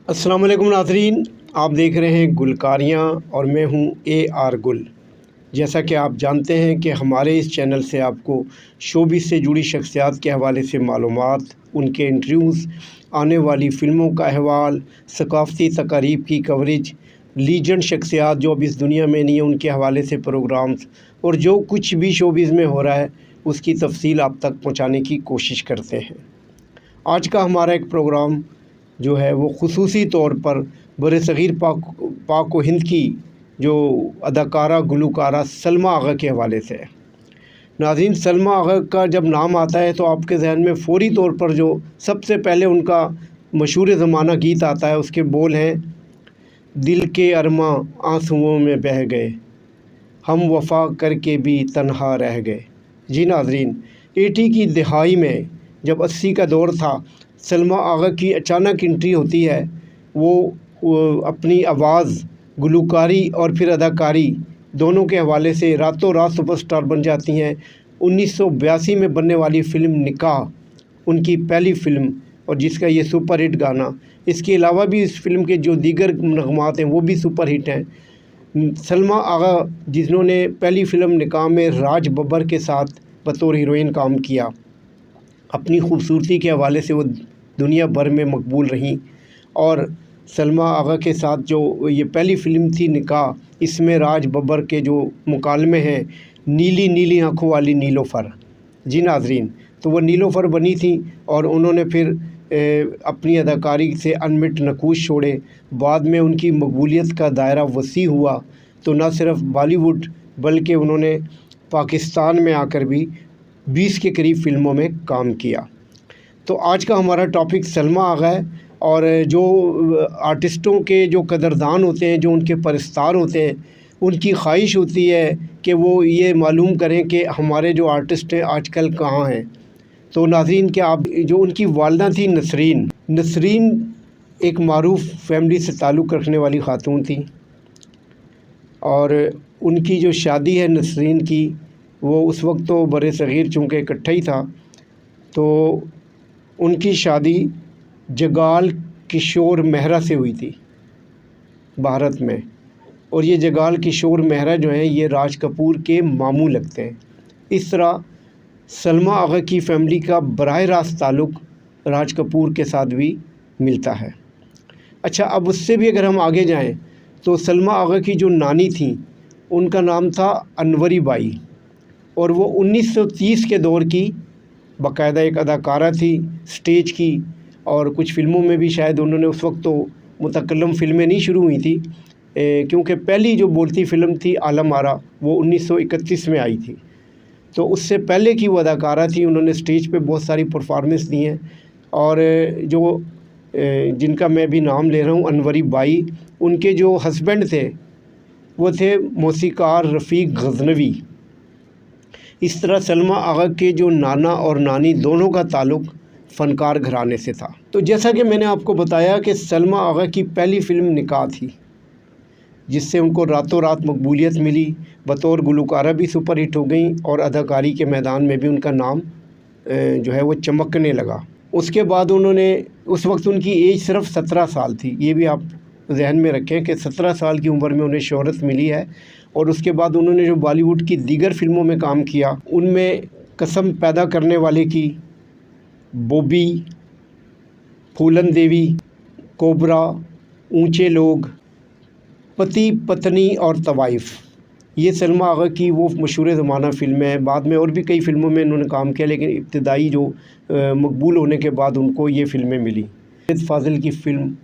अस्सलाम वालेकुम नाज़रीन, आप देख रहे हैं गुलकारियाँ और मैं हूँ AR गुल। जैसा कि आप जानते हैं कि हमारे इस चैनल से आपको शोबिज़ से जुड़ी शख्सियात के हवाले से मालूमात, उनके इंटरव्यूज़, आने वाली फ़िल्मों का अहवाल, सकाफ़ती तकारीब की कवरेज, लीजेंड शख्सियात जो अब इस दुनिया में नहीं है उनके हवाले से प्रोग्राम्स और जो कुछ भी शोबिज़ में हो रहा है उसकी तफसील आप तक पहुँचाने की कोशिश करते हैं। आज का हमारा एक प्रोग्राम जो है वो ख़ुसूसी तौर पर बरसग़ीर पाक व हिंद की जो अदाकारा गुलकारा सलमा आगा के हवाले से है। नाज़रीन, सलमा आगा का जब नाम आता है तो आपके जहन में फ़ौरी तौर पर जो सबसे पहले उनका मशहूर ज़माना गीत आता है, उसके बोल हैं, दिल के अरमा आंसुओं में बह गए, हम वफ़ा करके भी तन्हा रह गए। जी नाज़रीन, 80 की दिहाई में जब 80 का दौर था, सलमा आगा की अचानक एंट्री होती है। वो अपनी आवाज़, गुलकारी और फिर अदाकारी दोनों के हवाले से रातों रात सुपरस्टार बन जाती हैं। 1982 में बनने वाली फ़िल्म निकाह उनकी पहली फ़िल्म और जिसका ये सुपर हिट गाना, इसके अलावा भी इस फ़िल्म के जो दीगर नग़मात हैं वो भी सुपर हिट हैं। सलमा आगा जिन्होंने पहली फ़िल्म निकाह में राज बब्बर के साथ बतौर हीरोइन काम किया, अपनी खूबसूरती के हवाले से वो दुनिया भर में मकबूल रहीं। और सलमा आगा के साथ जो ये पहली फ़िल्म थी निकाह, इसमें राज बब्बर के जो मुकालमे हैं, नीली नीली आँखों वाली नीलोफ़र। जी नाज़रीन, तो वो नीलोफ़र बनी थी और उन्होंने फिर अपनी अदाकारी से अनमिट नकूश छोड़े। बाद में उनकी मकबूलियत का दायरा वसी हुआ, तो न सिर्फ बॉलीवुड बल्कि उन्होंने पाकिस्तान में आकर भी 20 के करीब फ़िल्मों में काम किया। तो आज का हमारा टॉपिक सलमा आगा है और जो आर्टिस्टों के जो कदरदान होते हैं, जो उनके परस्तार होते हैं, उनकी ख्वाहिश होती है कि वो ये मालूम करें कि हमारे जो आर्टिस्ट हैं आजकल कहाँ हैं। तो नाज़रीन, क्या आप जो उनकी वालदा थी नसरीन एक मारूफ़ फैमिली से ताल्लुक़ रखने वाली ख़ातून थी और उनकी जो शादी है नसरीन की, वो उस वक्त तो बरसग़ीर चूँकि इकट्ठा ही था, तो उनकी शादी जगाल किशोर मेहरा से हुई थी भारत में। और ये जगाल किशोर मेहरा जो हैं ये राज कपूर के मामू लगते हैं। इस तरह सलमा आगा की फ़ैमिली का बराह रास्त ताल्लुक़ राज कपूर के साथ भी मिलता है। अच्छा, अब उससे भी अगर हम आगे जाएं तो सलमा आगा की जो नानी थी उनका नाम था अनवरी बाई और वो 1930 के दौर की बाकायदा एक अदाकारा थी स्टेज की और कुछ फ़िल्मों में भी शायद उन्होंने, उस वक्त तो मुतकल्लम फ़िल्में नहीं शुरू हुई थी क्योंकि पहली जो बोलती फ़िल्म थी आलम आरा वो 1931 में आई थी, तो उससे पहले की वो अदाकारा थी। उन्होंने स्टेज पे बहुत सारी परफॉर्मेंस दी हैं और जो जिनका मैं भी नाम ले रहा हूँ अनवरी बाई, उनके जो हस्बैंड थे वो थे मौसीकार रफ़ीक गज़नवी। इस तरह सलमा आगा के जो नाना और नानी दोनों का ताल्लुक़ फ़नकार घराने से था। तो जैसा कि मैंने आपको बताया कि सलमा आगा की पहली फ़िल्म निकाह थी जिससे उनको रातों रात मकबूलियत मिली, बतौर गुलकारा भी सुपर हिट हो गई और अदाकारी के मैदान में भी उनका नाम जो है वो चमकने लगा। उसके बाद उन्होंने, उस वक्त उनकी एज सिर्फ 17 साल थी, ये भी आप जहन में रखें कि 17 साल की उम्र में उन्हें शोहरत मिली है। और उसके बाद उन्होंने जो बॉलीवुड की दीगर फ़िल्मों में काम किया उनमें कसम पैदा करने वाले की, बॉबी, फूलन देवी, कोबरा, ऊंचे लोग, पति पत्नी और तवाइफ़, ये सलमा आगा की वो मशहूर ज़माना फ़िल्में हैं। बाद में और भी कई फ़िल्मों में उन्होंने काम किया, लेकिन इब्तदाई जो मकबूल होने के बाद उनको ये फ़िल्में मिली। फ़ाज़िल की फ़िल्म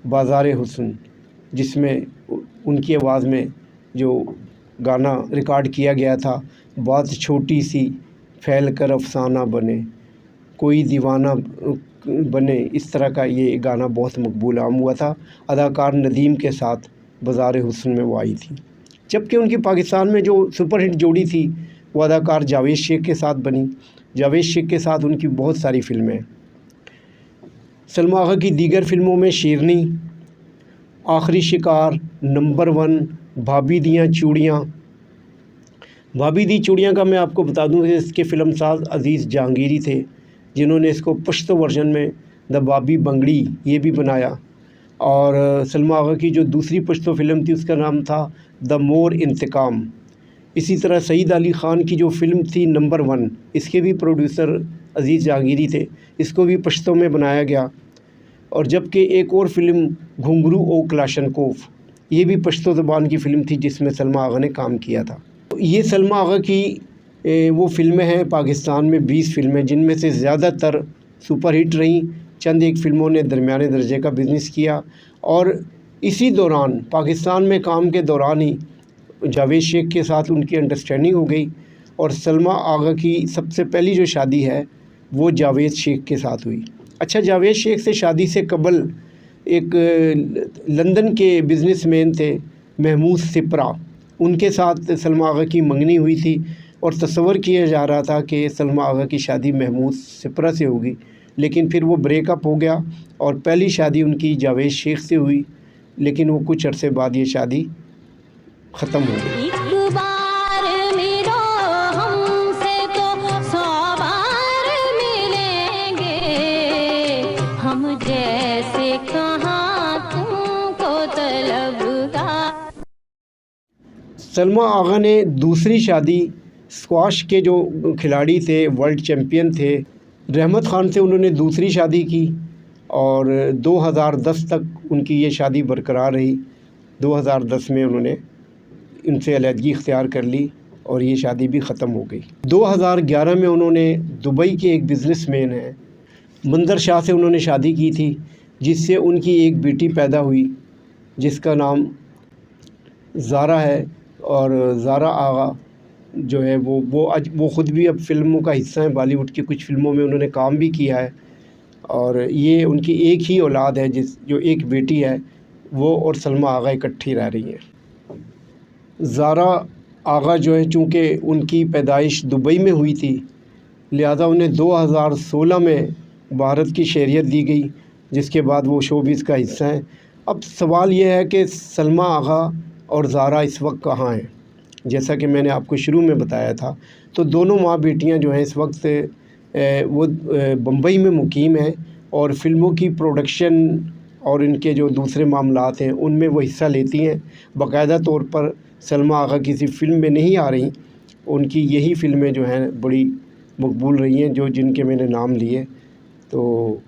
बाज़ार हुस्न, जिसमें उनकी आवाज़ में जो गाना रिकॉर्ड किया गया था, बात छोटी सी फैल कर अफसाना बने, कोई दीवाना बने, इस तरह का ये गाना बहुत मकबूल आम हुआ था। अदाकार नदीम के साथ बाज़ार हुस्न में वो आई थी। जबकि उनकी पाकिस्तान में जो सुपर हिट जोड़ी थी वो अदाकार जावेद शेख के साथ बनी। जावेद शेख के साथ उनकी बहुत सारी फ़िल्में हैं। सलमा आगा की दीगर फ़िल्मों में शेरनी, आखिरी शिकार, नंबर 1, भाभी दियाँ चूड़ियाँ। भाभी दी चूड़ियाँ का मैं आपको बता दूँ कि इसके फ़िल्मसाज अज़ीज़ जहांगीरी थे, जिन्होंने इसको पश्तो वर्जन में द भाभी बंगड़ी ये भी बनाया। और सलमा आगा की जो दूसरी पश्तो फ़िल्म थी उसका नाम था द मोर इंतकाम। इसी तरह सईद अली ख़ान की जो फ़िल्म थी नंबर 1, इसके भी प्रोड्यूसर अज़ीज़ जहांगीरी थे, इसको भी पश्तो में बनाया गया। और जबकि एक और फ़िल्म घुंघरू ओ क्लाशनकोफ, ये भी पश्तो ज़बान की फ़िल्म थी जिसमें सलमा आगा ने काम किया था। तो ये सलमा आगा की वो फ़िल्में हैं पाकिस्तान में 20 फ़िल्में, जिनमें से ज़्यादातर सुपरहिट रहीं। चंद एक फ़िल्मों ने दरमियाने दर्जे का बिज़नेस किया। और इसी दौरान पाकिस्तान में काम के दौरान ही जावेद शेख के साथ उनकी अंडरस्टैंडिंग हो गई। और सलमा आगा की सबसे पहली जो शादी है वो जावेद शेख के साथ हुई। अच्छा, जावेद शेख से शादी से कबल एक लंदन के बिज़नेसमैन थे महमूद सिपरा, उनके साथ सलमा आगा की मंगनी हुई थी और तस्वर किया जा रहा था कि सलमा आगा की शादी महमूद सिपरा से होगी, लेकिन फिर वो ब्रेकअप हो गया और पहली शादी उनकी जावेद शेख से हुई, लेकिन वो कुछ अरसे बाद ये शादी ख़त्म हो गई। एक बार मिलो हमसे तो 100 बार मिलेंगे, हम जैसे कहाँ तुमको तलबगार। सलमा आगा ने दूसरी शादी स्क्वाश के जो खिलाड़ी थे, वर्ल्ड चैम्पियन थे, रहमत ख़ान से उन्होंने दूसरी शादी की और 2010 तक उनकी ये शादी बरकरार रही। 2010 में उन्होंने इनसे अलहदगी इख्तियार कर ली और ये शादी भी ख़त्म हो गई। 2011 में उन्होंने दुबई के एक बिज़नेसमैन हैं मंदर शाह से उन्होंने शादी की थी, जिससे उनकी एक बेटी पैदा हुई जिसका नाम ज़ारा है। और ज़ारा आगा जो है वो ख़ुद भी अब फ़िल्मों का हिस्सा हैं, बॉलीवुड की कुछ फ़िल्मों में उन्होंने काम भी किया है। और ये उनकी एक ही औलाद है, जो एक बेटी है, वो और सलमा आगा इकट्ठी रह रही हैं। ज़ारा आगा जो है, चूँकि उनकी पैदाइश दुबई में हुई थी, लिहाजा उन्हें 2016 में भारत की शहरियत दी गई, जिसके बाद वो शोबिज़ का हिस्सा हैं। अब सवाल ये है कि सलमा आगा और ज़ारा इस वक्त कहाँ हैं? जैसा कि मैंने आपको शुरू में बताया था, तो दोनों माँ बेटियाँ जो हैं इस वक्त वो बम्बई में मुकीम हैं और फ़िल्मों की प्रोडक्शन और इनके जो दूसरे मामलात हैं उनमें वो हिस्सा लेती हैं। बाकायदा तौर पर सलमा आगा किसी फ़िल्म में नहीं आ रही, उनकी यही फ़िल्में जो हैं बड़ी मकबूल रही हैं, जिनके मैंने नाम लिए। तो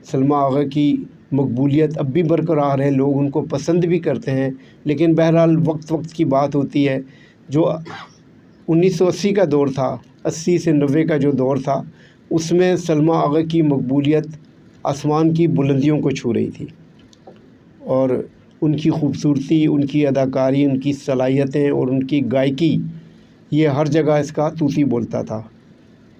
सलमा आगा की मकबूलियत अब भी बरकरार है, लोग उनको पसंद भी करते हैं। लेकिन बहरहाल वक्त की बात होती है। जो 1980 का दौर था, 80 से 90 का जो दौर था, उसमें सलमा आगा की मकबूलियत आसमान की बुलंदियों को छू रही थी और उनकी ख़ूबसूरती, उनकी अदाकारी, उनकी सलाहियतें और उनकी गायकी, ये हर जगह इसका तूती बोलता था।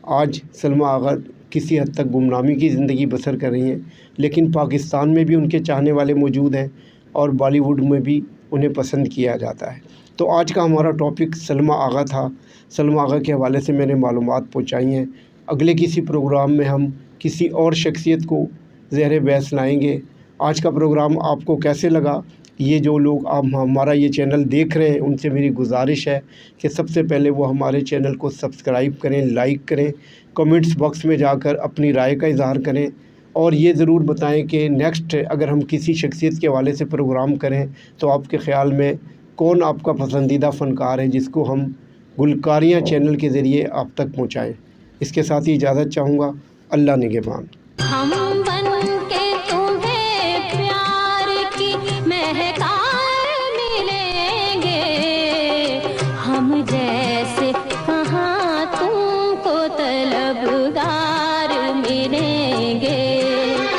आज सलमा आगा किसी हद तक गुमनामी की ज़िंदगी बसर कर रही हैं, लेकिन पाकिस्तान में भी उनके चाहने वाले मौजूद हैं और बॉलीवुड में भी उन्हें पसंद किया जाता है। तो आज का हमारा टॉपिक सलमा आगा था। सलमा आगा के हवाले से मैंने मालूमात पहुँचाई हैं। अगले किसी प्रोग्राम में हम किसी और शख्सियत को ज़ेर बहस लाएँगे। आज का प्रोग्राम आपको कैसे लगा? ये जो लोग आप हमारा ये चैनल देख रहे हैं, उनसे मेरी गुजारिश है कि सबसे पहले वो हमारे चैनल को सब्सक्राइब करें, लाइक करें, कमेंट्स बॉक्स में जाकर अपनी राय का इज़हार करें और ये ज़रूर बताएं कि नेक्स्ट अगर हम किसी शख्सियत के हवाले से प्रोग्राम करें तो आपके ख़्याल में कौन आपका पसंदीदा फ़नकार है जिसको हम गुलकारियाँ चैनल के ज़रिए आप तक पहुँचाएँ। इसके साथ ही इजाज़त चाहूँगा। अल्लाह निगहबान। हम बनके तुम्हें प्यार की महकार मिलेंगे, हम